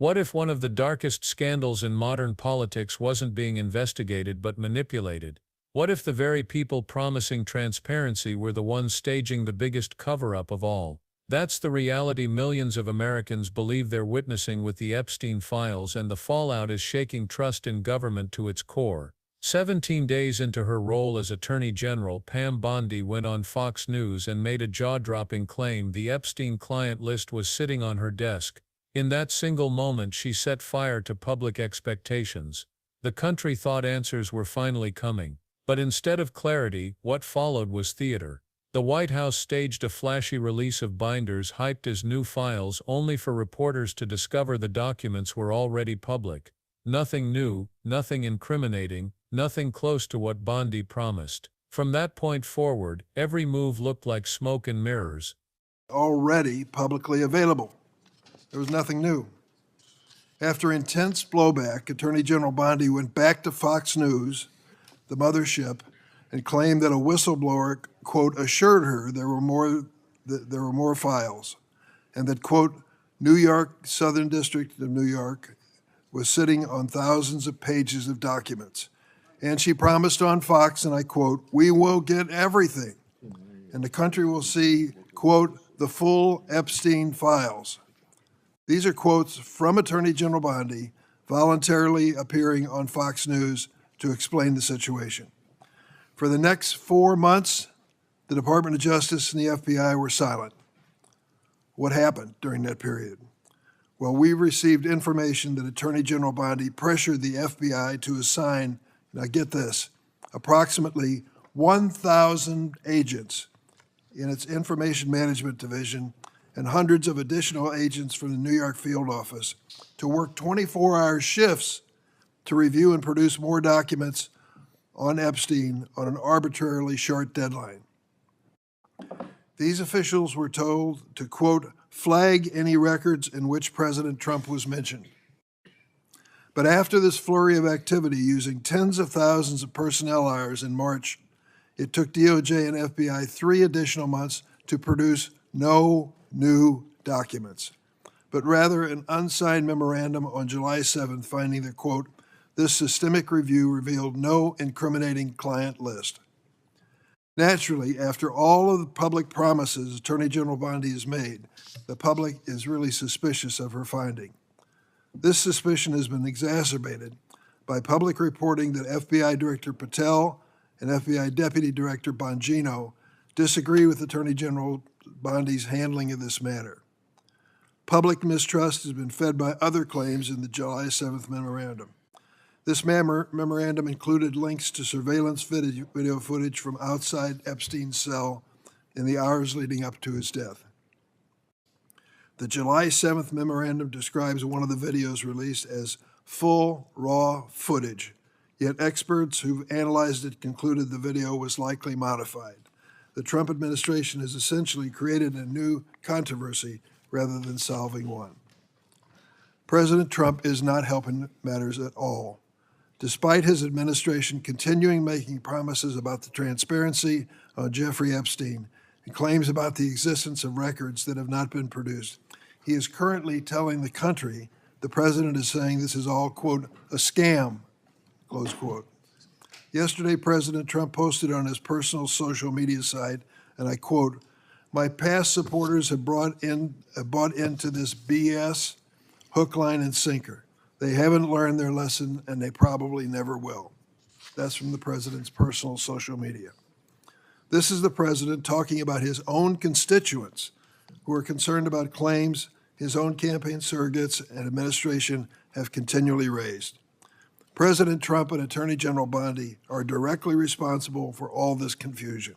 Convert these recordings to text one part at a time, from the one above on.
What if one of the darkest scandals in modern politics wasn't being investigated but manipulated? What if the very people promising transparency were the ones staging the biggest cover-up of all? That's the reality millions of Americans believe they're witnessing with the Epstein files, and the fallout is shaking trust in government to its core. 17 days into her role as Attorney General, Pam Bondi went on Fox News and made a jaw-dropping claim: the Epstein client list was sitting on her desk. In that single moment, she set fire to public expectations. The country thought answers were finally coming. But instead of clarity, what followed was theater. The White House staged a flashy release of binders hyped as new files, only for reporters to discover the documents were already public. Nothing new, nothing incriminating, nothing close to what Bondi promised. From that point forward, every move looked like smoke and mirrors. Already publicly available. There was nothing new. After intense blowback, Attorney General Bondi went back to Fox News, the mothership, and claimed that a whistleblower, quote, assured her there were more files, and that, quote, New York, Southern District of New York, was sitting on thousands of pages of documents. And she promised on Fox, and I quote, we will get everything, and the country will see, quote, the full Epstein files. These are quotes from Attorney General Bondi voluntarily appearing on Fox News to explain the situation. For the next 4 months, the Department of Justice and the FBI were silent. What happened during that period? Well, we received information that Attorney General Bondi pressured the FBI to assign, now get this, approximately 1,000 agents in its Information Management Division and hundreds of additional agents from the New York field office to work 24-hour shifts to review and produce more documents on Epstein on an arbitrarily short deadline. These officials were told to, quote, flag any records in which President Trump was mentioned. But after this flurry of activity, using tens of thousands of personnel hours in March, it took DOJ and FBI 3 additional months to produce no new documents, but rather an unsigned memorandum on July 7th finding that, quote, this systemic review revealed no incriminating client list. Naturally, after all of the public promises Attorney General Bondi has made, the public is really suspicious of her finding. This suspicion has been exacerbated by public reporting that FBI Director Patel and FBI Deputy Director Bongino disagree with Attorney General Bondi's handling of this matter. Public mistrust has been fed by other claims in the July 7th memorandum. This memorandum included links to surveillance video footage from outside Epstein's cell in the hours leading up to his death. The July 7th memorandum describes one of the videos released as full, raw footage, yet experts who've analyzed it concluded the video was likely modified. The Trump administration has essentially created a new controversy rather than solving one. President Trump is not helping matters at all. Despite his administration continuing making promises about the transparency on Jeffrey Epstein and claims about the existence of records that have not been produced, he is currently telling the country the president is saying this is all, quote, a scam, close quote. Yesterday, President Trump posted on his personal social media site, and I quote, my past supporters have bought into this BS hook, line, and sinker. They haven't learned their lesson, and they probably never will. That's from the president's personal social media. This is the president talking about his own constituents who are concerned about claims his own campaign surrogates and administration have continually raised. President Trump and Attorney General Bondi are directly responsible for all this confusion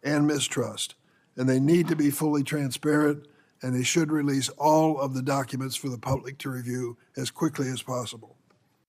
and mistrust, and they need to be fully transparent, and they should release all of the documents for the public to review as quickly as possible.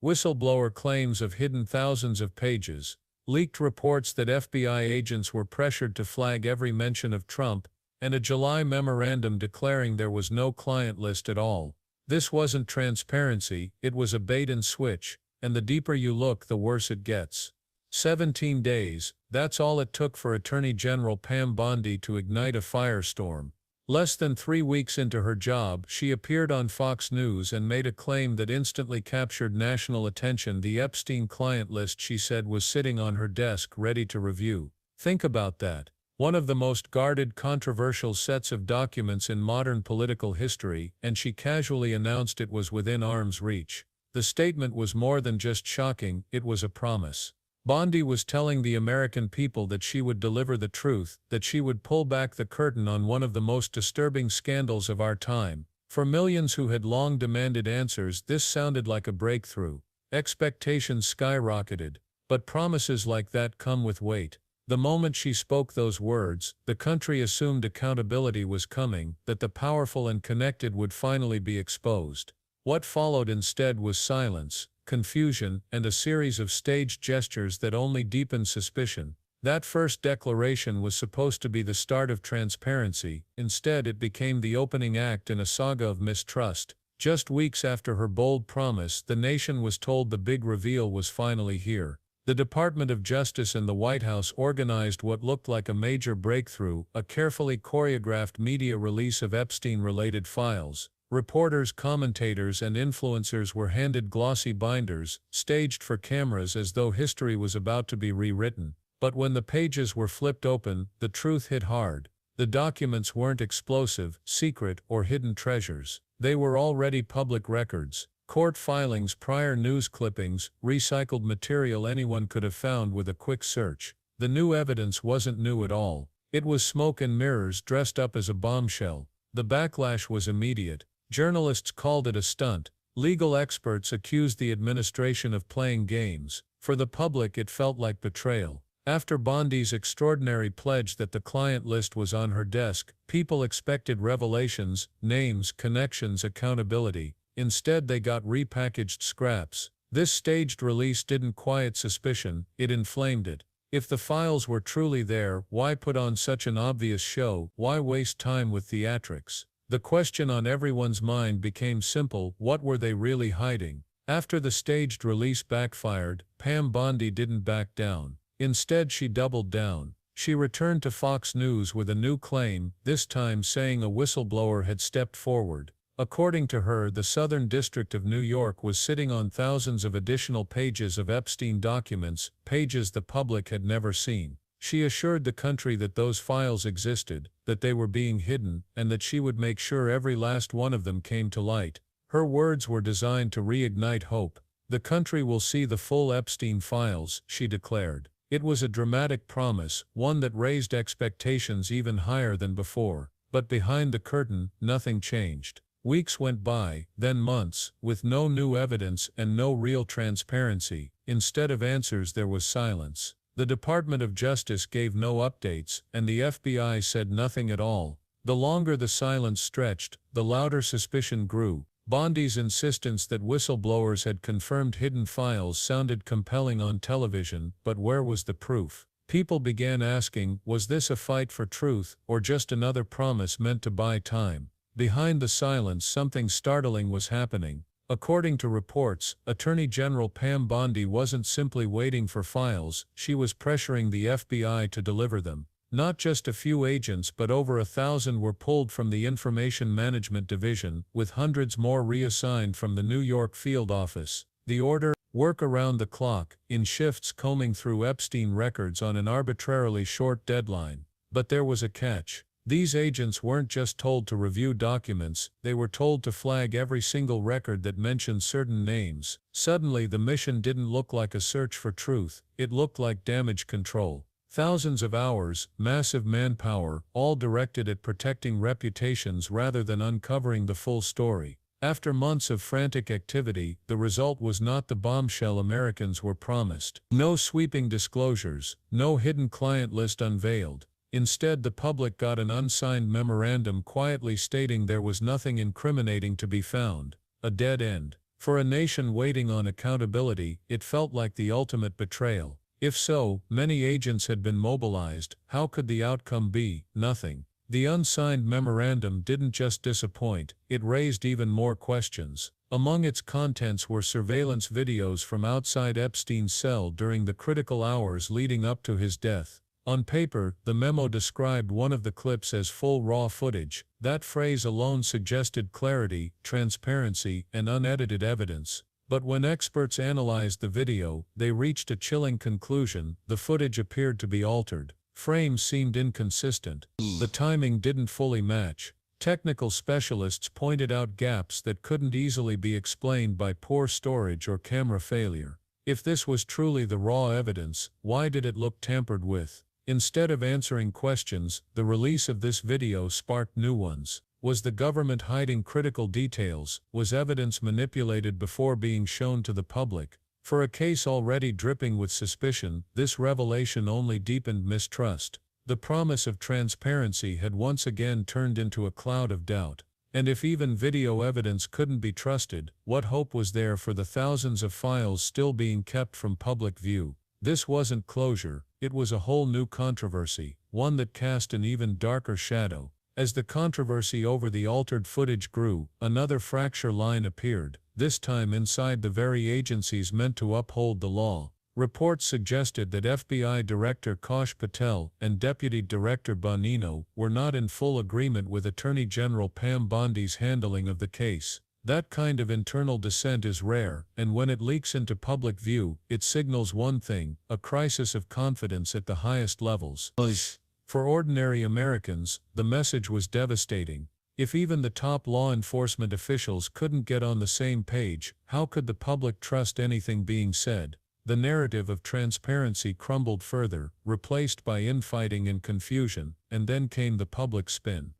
Whistleblower claims of hidden thousands of pages, leaked reports that FBI agents were pressured to flag every mention of Trump, and a July memorandum declaring there was no client list at all. This wasn't transparency, it was a bait and switch, and the deeper you look, the worse it gets. 17 days, that's all it took for Attorney General Pam Bondi to ignite a firestorm. Less than 3 weeks into her job, she appeared on Fox News and made a claim that instantly captured national attention: the Epstein client list she said was sitting on her desk ready to review. Think about that. One of the most guarded, controversial sets of documents in modern political history, and she casually announced it was within arm's reach. The statement was more than just shocking, it was a promise. Bondi was telling the American people that she would deliver the truth, that she would pull back the curtain on one of the most disturbing scandals of our time. For millions who had long demanded answers, this sounded like a breakthrough. Expectations skyrocketed, but promises like that come with weight. The moment she spoke those words, the country assumed accountability was coming, that the powerful and connected would finally be exposed. What followed instead was silence, confusion, and a series of staged gestures that only deepened suspicion. That first declaration was supposed to be the start of transparency. Instead, it became the opening act in a saga of mistrust. Just weeks after her bold promise, the nation was told the big reveal was finally here. The Department of Justice and the White House organized what looked like a major breakthrough, a carefully choreographed media release of Epstein-related files. Reporters, commentators, and influencers were handed glossy binders, staged for cameras as though history was about to be rewritten. But when the pages were flipped open, the truth hit hard. The documents weren't explosive, secret, or hidden treasures. They were already public records. Court filings, prior news clippings, recycled material anyone could have found with a quick search. The new evidence wasn't new at all. It was smoke and mirrors dressed up as a bombshell. The backlash was immediate. Journalists called it a stunt. Legal experts accused the administration of playing games. For the public, it felt like betrayal. After Bondi's extraordinary pledge that the client list was on her desk, people expected revelations, names, connections, accountability. Instead, they got repackaged scraps. This staged release didn't quiet suspicion, it inflamed it. If the files were truly there, why put on such an obvious show? Why waste time with theatrics? The question on everyone's mind became simple: what were they really hiding? After the staged release backfired, Pam Bondi didn't back down. Instead, she doubled down. She returned to Fox News with a new claim, this time saying a whistleblower had stepped forward. According to her, the Southern District of New York was sitting on thousands of additional pages of Epstein documents, pages the public had never seen. She assured the country that those files existed, that they were being hidden, and that she would make sure every last one of them came to light. Her words were designed to reignite hope. The country will see the full Epstein files, she declared. It was a dramatic promise, one that raised expectations even higher than before. But behind the curtain, nothing changed. Weeks went by, then months, with no new evidence and no real transparency. Instead of answers, there was silence. The Department of Justice gave no updates, and the FBI said nothing at all. The longer the silence stretched, the louder suspicion grew. Bondi's insistence that whistleblowers had confirmed hidden files sounded compelling on television, but where was the proof? People began asking, was this a fight for truth, or just another promise meant to buy time? Behind the silence, something startling was happening. According to reports, Attorney General Pam Bondi wasn't simply waiting for files, she was pressuring the FBI to deliver them. Not just a few agents, but over 1,000 were pulled from the Information Management Division, with hundreds more reassigned from the New York field office. The order: work around the clock, in shifts combing through Epstein records on an arbitrarily short deadline. But there was a catch. These agents weren't just told to review documents, they were told to flag every single record that mentioned certain names. Suddenly, the mission didn't look like a search for truth, it looked like damage control. Thousands of hours, massive manpower, all directed at protecting reputations rather than uncovering the full story. After months of frantic activity, the result was not the bombshell Americans were promised. No sweeping disclosures, no hidden client list unveiled. Instead, the public got an unsigned memorandum quietly stating there was nothing incriminating to be found. A dead end. For a nation waiting on accountability, it felt like the ultimate betrayal. If so, many agents had been mobilized. How could the outcome be? Nothing. The unsigned memorandum didn't just disappoint, it raised even more questions. Among its contents were surveillance videos from outside Epstein's cell during the critical hours leading up to his death. On paper, the memo described one of the clips as full raw footage. That phrase alone suggested clarity, transparency, and unedited evidence. But when experts analyzed the video, they reached a chilling conclusion: the footage appeared to be altered. Frames seemed inconsistent. The timing didn't fully match. Technical specialists pointed out gaps that couldn't easily be explained by poor storage or camera failure. If this was truly the raw evidence, why did it look tampered with? Instead of answering questions, the release of this video sparked new ones. Was the government hiding critical details? Was evidence manipulated before being shown to the public? For a case already dripping with suspicion, this revelation only deepened mistrust. The promise of transparency had once again turned into a cloud of doubt. And if even video evidence couldn't be trusted, what hope was there for the thousands of files still being kept from public view? This wasn't closure, it was a whole new controversy, one that cast an even darker shadow. As the controversy over the altered footage grew, another fracture line appeared, this time inside the very agencies meant to uphold the law. Reports suggested that FBI Director Kash Patel and Deputy Director Bonino were not in full agreement with Attorney General Pam Bondi's handling of the case. That kind of internal dissent is rare, and when it leaks into public view, it signals one thing: a crisis of confidence at the highest levels. For ordinary Americans, the message was devastating. If even the top law enforcement officials couldn't get on the same page, how could the public trust anything being said? The narrative of transparency crumbled further, replaced by infighting and confusion, and then came the public spin.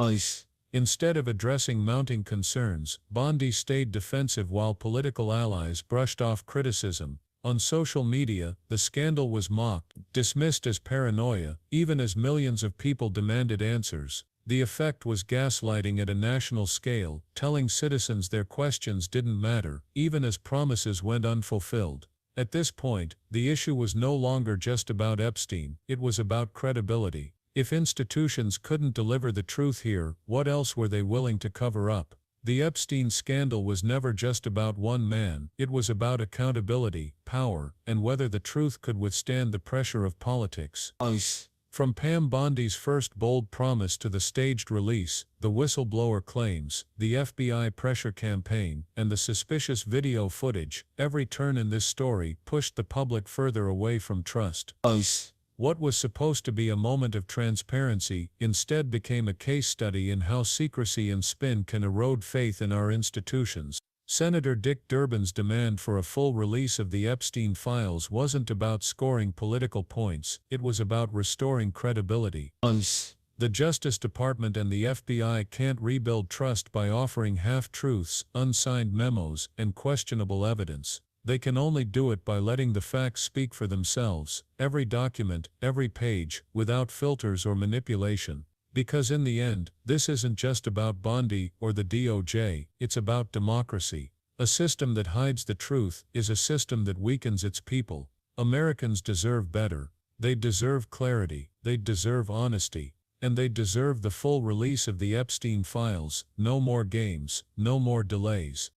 Instead of addressing mounting concerns, Bondi stayed defensive while political allies brushed off criticism. On social media, the scandal was mocked, dismissed as paranoia, even as millions of people demanded answers. The effect was gaslighting at a national scale, telling citizens their questions didn't matter, even as promises went unfulfilled. At this point, the issue was no longer just about Epstein, it was about credibility. If institutions couldn't deliver the truth here, what else were they willing to cover up? The Epstein scandal was never just about one man, it was about accountability, power, and whether the truth could withstand the pressure of politics. From Pam Bondi's first bold promise to the staged release, the whistleblower claims, the FBI pressure campaign, and the suspicious video footage, every turn in this story pushed the public further away from trust. What was supposed to be a moment of transparency instead became a case study in how secrecy and spin can erode faith in our institutions. Senator Dick Durbin's demand for a full release of the Epstein files wasn't about scoring political points, it was about restoring credibility. The Justice Department and the FBI can't rebuild trust by offering half-truths, unsigned memos, and questionable evidence. They can only do it by letting the facts speak for themselves, every document, every page, without filters or manipulation. Because in the end, this isn't just about Bondi or the DOJ, it's about democracy. A system that hides the truth is a system that weakens its people. Americans deserve better. They deserve clarity, they deserve honesty, and they deserve the full release of the Epstein files. No more games, no more delays.